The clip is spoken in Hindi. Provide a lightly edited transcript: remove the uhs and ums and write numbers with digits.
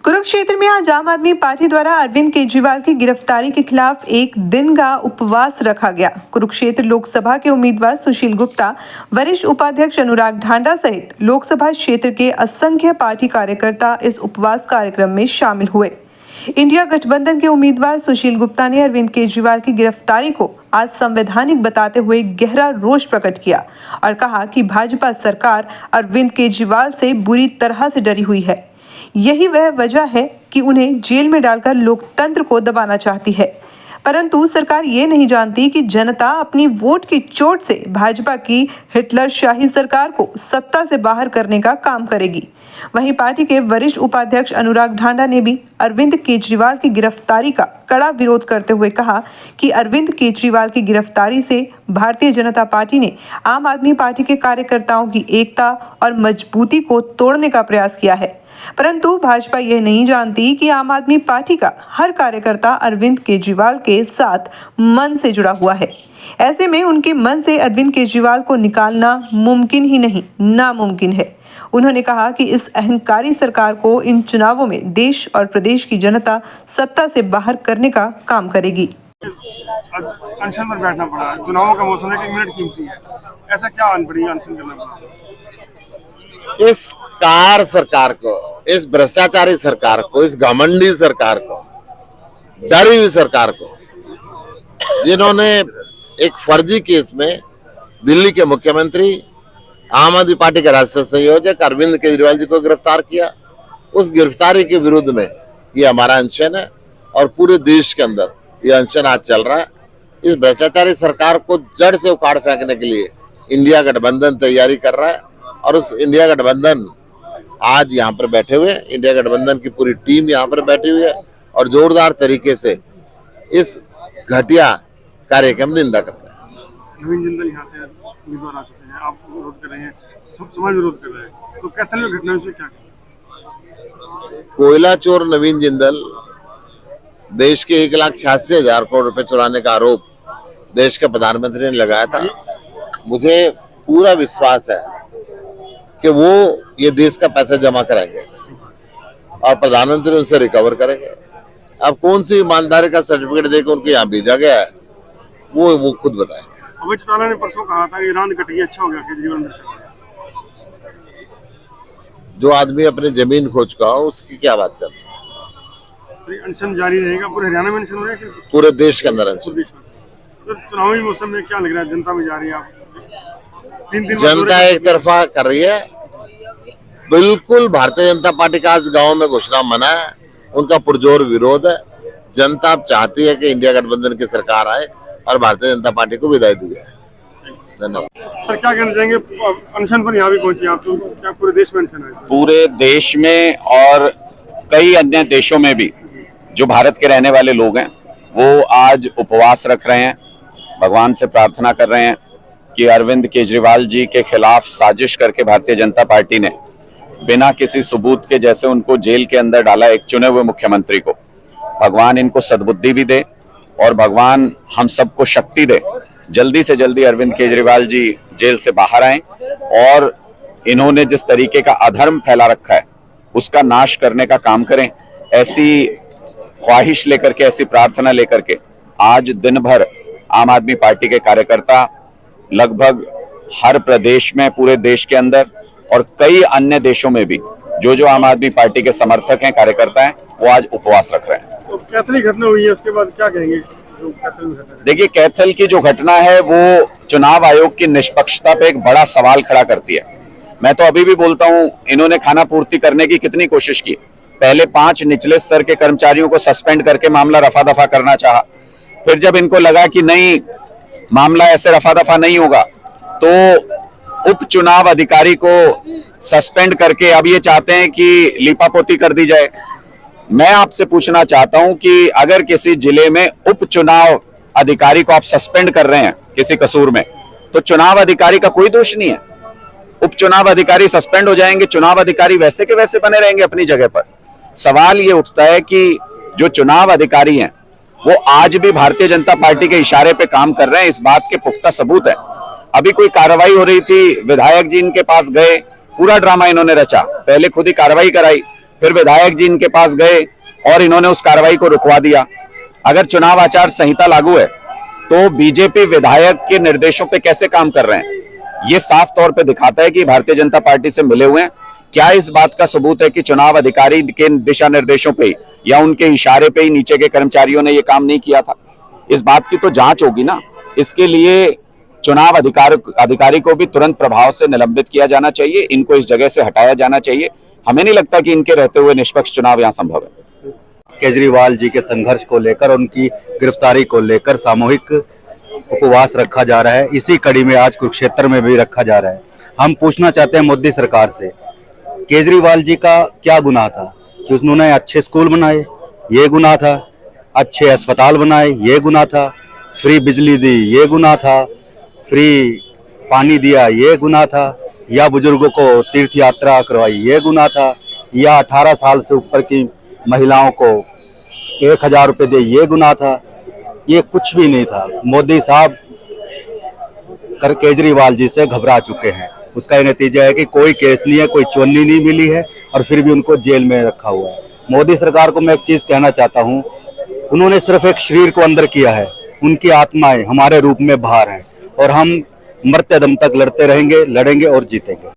कुरुक्षेत्र में आज आम आदमी पार्टी द्वारा अरविंद केजरीवाल की गिरफ्तारी के खिलाफ एक दिन का उपवास रखा गया। कुरुक्षेत्र लोकसभा के उम्मीदवार सुशील गुप्ता, वरिष्ठ उपाध्यक्ष अनुराग ढांडा सहित लोकसभा क्षेत्र के असंख्य पार्टी कार्यकर्ता इस उपवास कार्यक्रम में शामिल हुए। इंडिया गठबंधन के उम्मीदवार सुशील गुप्ता ने अरविंद केजरीवाल की गिरफ्तारी को आज संवैधानिक बताते हुए गहरा रोष प्रकट किया और कहा कि भाजपा सरकार अरविंद केजरीवाल से बुरी तरह से डरी हुई है। यही वह वजह है कि उन्हें जेल में डालकर लोकतंत्र को दबाना चाहती है, परंतु सरकार ये नहीं जानती कि जनता अपनी वोट की चोट से भाजपा की हिटलरशाही सरकार को सत्ता से बाहर करने का काम करेगी। वहीं पार्टी के वरिष्ठ उपाध्यक्ष अनुराग ढांडा ने भी अरविंद केजरीवाल की गिरफ्तारी का कड़ा विरोध करते हुए कहा कि अरविंद केजरीवाल की गिरफ्तारी से भारतीय जनता पार्टी ने आम आदमी पार्टी के कार्यकर्ताओं की एकता और मजबूती को तोड़ने का प्रयास किया है, परंतु भाजपा यह नहीं जानती कि आम आदमी पार्टी का हर कार्यकर्ता अरविंद केजरीवाल के साथ मन से जुड़ा हुआ है। ऐसे में उनके मन से अरविंद केजरीवाल को निकालना मुमकिन ही नहीं, नामुमकिन है। उन्होंने कहा कि इस अहंकारी सरकार को इन चुनावों में देश और प्रदेश की जनता सत्ता से बाहर करने का काम करेगी। अनशन पर बैठना पड़ा, चुनावों का मौसम है, 1 मिनट कीमती है, ऐसा क्या अनशन करना पड़ा? इस कार सरकार को, इस भ्रष्टाचारी सरकार को, इस घमंडी सरकार को, डरी हुई सरकार को, जिन्होंने एक फर्जी केस में दिल्ली के मुख्यमंत्री, आम आदमी पार्टी के राष्ट्रीय संयोजक अरविंद केजरीवाल जी को गिरफ्तार किया, उस गिरफ्तारी के विरुद्ध में ये हमारा अनशन है और पूरे देश के अंदर ये अनशन आज चल रहा है। इस भ्रष्टाचारी सरकार को जड़ से उखाड़ फेंकने के लिए इंडिया गठबंधन तैयारी कर रहा है और उस इंडिया गठबंधन आज यहाँ पर बैठे हुए, इंडिया गठबंधन की पूरी टीम यहाँ पर बैठी हुई है और जोरदार तरीके से इस घटिया कार्य की हम निंदा करते हैं। नवीन जिंदल यहाँ से उम्मीदवार आ चुके हैं, आप विरोध कर रहे हैं, सब समाज विरोध कर रहे हैं, तो कैथल में घटना से क्या? कोयला चोर नवीन जिंदल देश के 1,86,000 करोड़ रुपए चुराने का आरोप देश के प्रधानमंत्री ने लगाया था। मुझे पूरा विश्वास है कि वो ये देश का पैसा जमा कराएंगे और प्रधानमंत्री उनसे रिकवर करेंगे। अब कौन सी ईमानदारी का सर्टिफिकेट देकर उनको यहाँ भेजा गया है वो खुद बताएंगे। अमित चौटाला ने परसों कहा था ईरान कटी, अच्छा हो गया केजरीवाल में। जो आदमी अपनी जमीन खो चुका हो उसकी क्या बात करते हैं? अनशन जारी रहेगा, पूरे हरियाणा में अनशन रहेगा, पूरे देश के अंदर अनशन। तो चुनावी मौसम में क्या लग रहा है, जनता में जा रही है आप? 3 जनता एक तरफा कर रही है। बिल्कुल भारतीय जनता पार्टी का आज गांव में घोषणा मना है, उनका पुरजोर विरोध है। जनता अब चाहती है कि इंडिया गठबंधन की सरकार आए और भारतीय जनता पार्टी को विदाई दी जाए। धन्यवाद। सर क्या कहना चाहेंगे, अनशन पर यहाँ भी पहुंची आप, तो क्या पूरे देश में अनशन है? पूरे देश में और कई अन्य देशों में भी जो भारत के रहने वाले लोग हैं वो आज उपवास रख रहे हैं, भगवान से प्रार्थना कर रहे हैं कि अरविंद केजरीवाल जी के खिलाफ साजिश करके भारतीय जनता पार्टी ने बिना किसी सबूत के जैसे उनको जेल के अंदर डाला एक चुने हुए मुख्यमंत्री को, भगवान इनको सद्बुद्धि भी दे और भगवान हम सबको शक्ति दे, जल्दी से जल्दी अरविंद केजरीवाल जी जेल से बाहर आए और इन्होंने जिस तरीके का अधर्म फैला रखा है उसका नाश करने का काम करें। ऐसी ख्वाहिश लेकर के, ऐसी प्रार्थना लेकर के आज दिन भर आम आदमी पार्टी के कार्यकर्ता लगभग हर प्रदेश में, पूरे देश के अंदर और कई अन्य देशों में भी जो आम आदमी पार्टी के समर्थक हैं, कार्यकर्ता हैं, वो आज उपवास रख रहे हैं। तो कैथल घटना हुई है, उसके बाद क्या कहेंगे? देखिए, कैथल की जो घटना है वो चुनाव आयोग की निष्पक्षता पे एक बड़ा सवाल खड़ा करती है। मैं तो अभी भी बोलता हूं, इन्होंने खाना पूर्ति करने की कितनी कोशिश की। पहले 5 निचले स्तर के कर्मचारियों को सस्पेंड करके मामला रफा दफा करना चाहा, फिर जब इनको लगा कि नहीं, मामला ऐसे रफा दफा नहीं होगा, तो उप चुनाव अधिकारी को सस्पेंड करके अब ये चाहते हैं कि लीपापोती कर दी जाए। मैं आपसे पूछना चाहता हूं कि अगर किसी जिले में उप चुनाव अधिकारी को आप सस्पेंड कर रहे हैं किसी कसूर में, तो चुनाव अधिकारी का कोई दोष नहीं है। उप चुनाव अधिकारी सस्पेंड हो जाएंगे, चुनाव अधिकारी वैसे के वैसे बने रहेंगे अपनी जगह पर। सवाल ये उठता है कि जो चुनाव अधिकारी हैं वो आज भी भारतीय जनता पार्टी के इशारे पे काम कर रहे हैं, इस बात के पुख्ता सबूत है। अभी कोई कार्रवाई हो रही थी, विधायक जी इनके पास गए, पूरा ड्रामा इन्होंने रचा, पहले खुद ही कार्रवाई कराई, फिर विधायक जी इनके पास गए और इन्होंने उस कार्रवाई को रुकवा दिया। अगर चुनाव आचार संहिता लागू है तो बीजेपी विधायक के निर्देशों पे कैसे काम कर रहे हैं, ये साफ तौर पे दिखाता है कि भारतीय जनता पार्टी से मिले हुए हैं। क्या इस बात का सबूत है कि चुनाव अधिकारी के दिशा निर्देशों पे या उनके इशारे पे ही नीचे के कर्मचारियों ने ये काम नहीं किया था? इस बात की तो जांच होगी ना। इसके लिए चुनाव अधिकारी को भी तुरंत प्रभाव से निलंबित किया जाना चाहिए, इनको इस जगह से हटाया जाना चाहिए। हमें नहीं लगता कि इनके रहते हुए निष्पक्ष चुनाव यहाँ संभव है। केजरीवाल जी के संघर्ष को लेकर, उनकी गिरफ्तारी को लेकर सामूहिक उपवास रखा जा रहा है। इसी कड़ी में आज कुरुक्षेत्र में भी रखा जा रहा है। हम पूछना चाहते हैं मोदी सरकार से, केजरीवाल जी का क्या गुनाह था कि उन्होंने अच्छे स्कूल बनाए, ये गुनाह था, अच्छे अस्पताल बनाए, ये गुनाह था, फ्री बिजली दी, ये गुनाह था, फ्री पानी दिया, ये गुनाह था, या बुजुर्गों को तीर्थ यात्रा करवाई, ये गुनाह था, या 18 साल से ऊपर की महिलाओं को 1000 रुपये दे, ये गुनाह था? ये कुछ भी नहीं था। मोदी साहब केजरीवाल जी से घबरा चुके हैं। उसका ये नतीजा है कि कोई केस नहीं है, कोई चोन्नी नहीं मिली है और फिर भी उनको जेल में रखा हुआ है। मोदी सरकार को मैं एक चीज कहना चाहता हूं, उन्होंने सिर्फ एक शरीर को अंदर किया है, उनकी आत्माएं हमारे रूप में बाहर हैं और हम मरते दम तक लड़ते रहेंगे, लड़ेंगे और जीतेंगे।